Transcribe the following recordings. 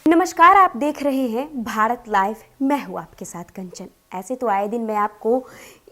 नमस्कार, आप देख रहे हैं भारत लाइव। मैं हूं आपके साथ कंचन। ऐसे तो आए दिन मैं आपको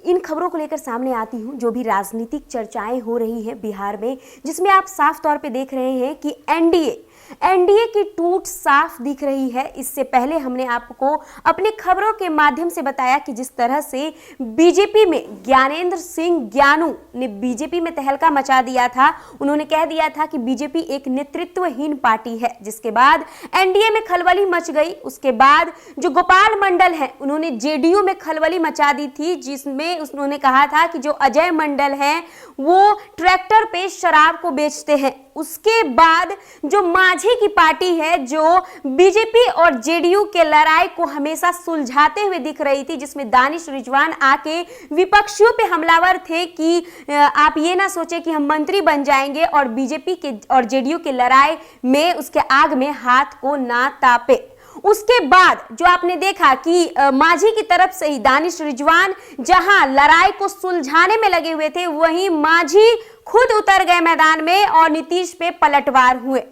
इन खबरों को लेकर सामने आती हूं जो भी राजनीतिक चर्चाएं हो रही हैं बिहार में, जिसमें आप साफ तौर पे देख रहे हैं कि एनडीए की टूट साफ दिख रही है। इससे पहले हमने आपको अपने खबरों के माध्यम से बताया कि जिस तरह से बीजेपी में ज्ञानेंद्र सिंह ज्ञानू ने बीजेपी में तहलका मचा दिया था। उन्होंने कह दिया था कि बीजेपी एक नेतृत्वहीन पार्टी है, जिसके बाद एनडीए में खलबली मच गई। उसके बाद जो गोपाल मंडल है, उन्होंने जेडीयू में खलबली मचा दी थी, जिसमें उन्होंने कहा था कि जो अजय मंडल हैं वो ट्रैक्टर पे शराब को बेचते हैं। उसके बाद जो माझी की पार्टी है, जो बीजेपी और जेडीयू के लड़ाई को हमेशा सुलझाते हुए दिख रही थी, जिसमें दानिश रिजवान आके विपक्षियों पे हमलावर थे कि आप ये ना सोचे कि हम मंत्री बन जाएंगे और बीजेपी के और जेडीयू के लड़ाई में उसके आग में हाथ को ना तापे। उसके बाद जो आपने देखा कि माझी की तरफ से ही दानिश रिजवान जहां लड़ाई को सुलझाने में लगे हुए थे, वहीं माझी खुद उतर गए मैदान में और नीतीश पे पलटवार हुए।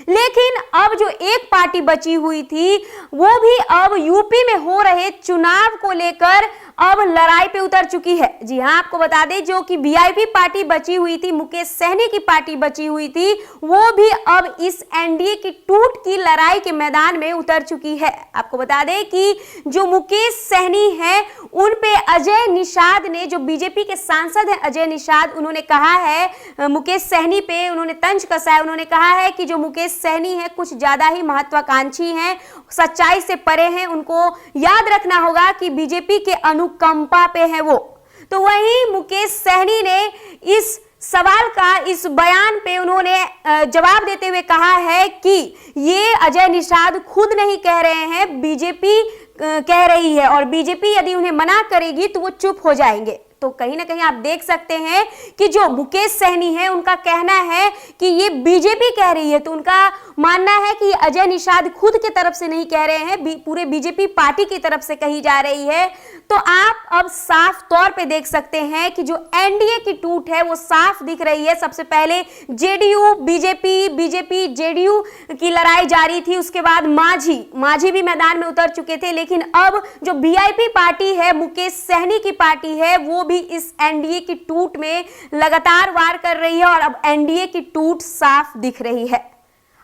लेकिन अब जो एक पार्टी बची हुई थी वो भी अब यूपी में हो रहे चुनाव को लेकर अब लड़ाई पे उतर चुकी है। जी हां, आपको बता दें जो कि वीआईपी पार्टी बची हुई थी, मुकेश सहनी की पार्टी बची हुई थी, वो भी अब इस एनडीए की टूट की लड़ाई के मैदान में उतर चुकी है। आपको बता दें कि जो मुकेश सहनी है उन पे अजय निषाद ने, जो बीजेपी के सांसद हैं अजय निषाद, उन्होंने कहा है मुकेश सहनी पे उन्होंने तंज कसा है। उन्होंने कहा है कि जो मुकेश सहनी है कुछ ज्यादा ही महत्वाकांक्षी हैं, सच्चाई से परे हैं। उनको याद रखना होगा कि बीजेपी के अनुकंपा पे है वो। तो वहीं मुकेश सहनी ने इस सवाल का, इस बयान पे उन्होंने जवाब देते हुए कहा है कि ये अजय निषाद खुद नहीं कह रहे हैं, बीजेपी कह रही है और बीजेपी यदि उन्हें मना करेगी तो वो चुप हो जाएंगे। तो कहीं ना कहीं आप देख सकते हैं कि जो मुकेश सहनी है उनका कहना है कि ये बीजेपी कह रही है, तो उनका मानना है कि अजय निषाद खुद की तरफ से नहीं कह रहे हैं, पूरे बीजेपी पार्टी की तरफ से कही जा रही है। तो आप अब साफ तौर पे देख सकते हैं कि जो एनडीए की टूट है वो साफ दिख रही है। सबसे पहले जेडीयू बीजेपी जेडीयू की लड़ाई जारी थी, उसके बाद माझी भी मैदान में उतर चुके थे। लेकिन अब जो वीआईपी पार्टी है, मुकेश सहनी की पार्टी है, वो भी इस एनडीए की टूट में लगातार वार कर रही है और अब एनडीए की टूट साफ दिख रही है।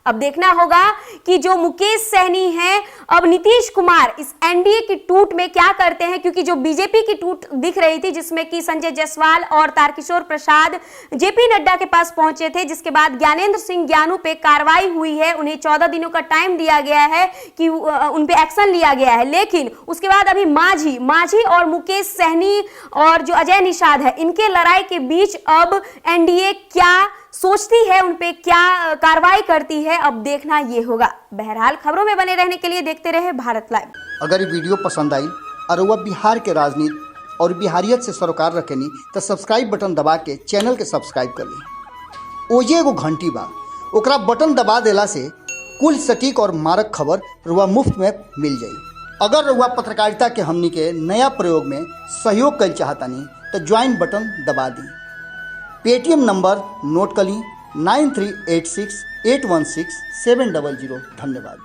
अब देखना होगा कि जो मुकेश सहनी हैं, अब नीतीश कुमार इस एनडीए की टूट में क्या करते हैं, क्योंकि जो बीजेपी की टूट दिख रही थी जिसमें कि संजय जायसवाल और तारकिशोर प्रसाद जेपी नड्डा के पास पहुंचे थे, जिसके बाद ज्ञानेंद्र सिंह ज्ञानू पे कार्रवाई हुई है, उन्हें 14 दिनों का टाइम दिया गया है कि उन पे एक्शन लिया गया है। लेकिन उसके बाद अभी माझी और मुकेश सहनी और जो अजय निषाद है, इनके लड़ाई के बीच अब एनडीए क्या सोचती है, उन पे क्या कार्रवाई करती है, अब देखना ये होगा। बहरहाल खबरों में बने रहने के लिए देखते रहे भारत लाइव। अगर ये वीडियो पसंद आई और वह बिहार के राजनीति और बिहारियत से सरोकार रखेनी तो सब्सक्राइब बटन दबा के चैनल के सब्सक्राइब कर ली। ओजे एगो घंटी बा, ओकरा बटन दबा देला से कुल सटीक और मारक खबर रुआ मुफ्त में मिल जाई। अगर रुआ पत्रकारिता के हमनी के नया प्रयोग में सहयोग कर चाहतानी तो ज्वाइन बटन दबा दी। पेटीएम नंबर नोट कर ली 9386816700। धन्यवाद।